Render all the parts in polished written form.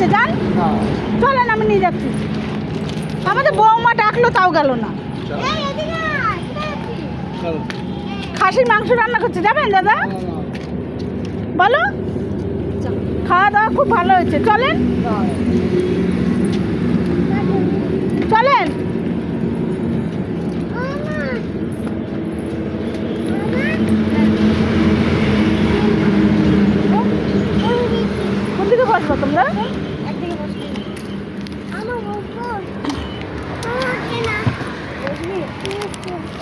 আছে যান, চলেন আমি নিয়ে যাচ্ছি। আমাদের বৌমা ডাকলো তাও গেল না। খাসির মাংস রান্না করছে, যাবেন দাদা? বলো, খাওয়া দাওয়া খুব ভালো হয়েছে, চলেন চলেন। কোন দিকে বসবো তোমরা?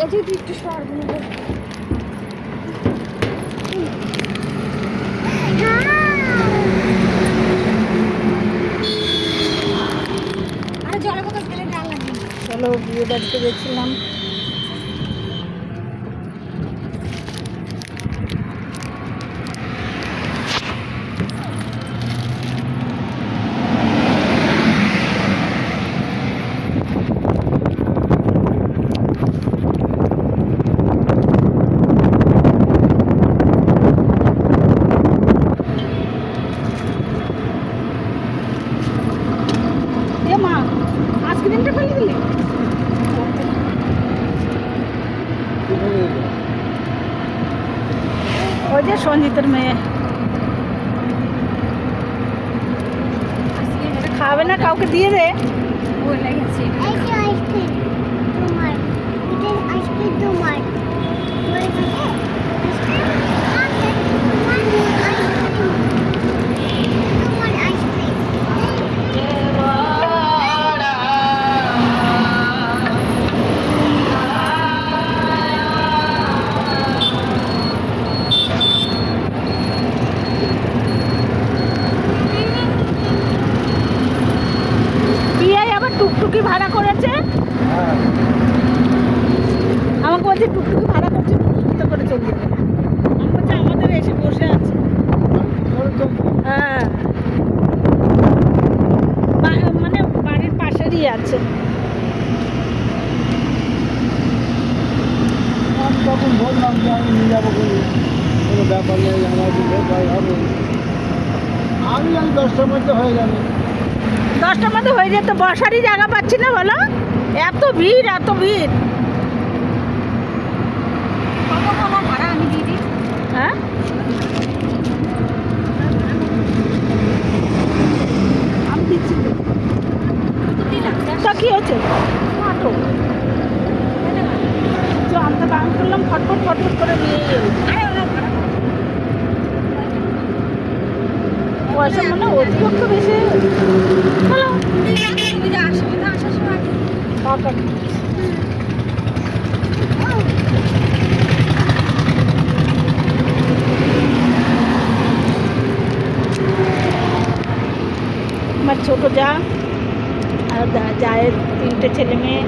একটু সর চলো, বিয়ে বাড়িতে গেছিলাম। মা আইসক্রিমটা ফেলে দিলি? ওই যে সঞ্জিতের মেয়ে খাবে না, কাউকে দিয়ে দে। টুকটুকি ভাড়া করেছে, আমাকে বলছে টুকটুকি ভাড়া করছে, টুকটুকিতে করে চলে যাবে। আমি বলছি আমাদের এসে বসে আছে। হ্যাঁ, মানে বাড়ির পাশেরই আছে। তখন বললাম যে আমি নিয়ে যাবো, কোনো ব্যাপার নেই, আমার হবে। আমি 10টার মধ্যে হয়ে যাবে। 10টার মধ্যে হয়ে যেত, বসারই জায়গা পাচ্ছি না। বলো, এত ভিড় এত ভিড়। ভাড়া আমি দিয়ে দিই। হ্যাঁ, আমি দিচ্ছি তো। কি হয়েছে? আমরা দাম করলাম, ফটফট ফটফট করে নিয়ে এলো। পয়সা মনে অতিরিক্ত বেশি। হলো আমার ছোট যা আর জায়ের 3টে ছেলে মেয়ে।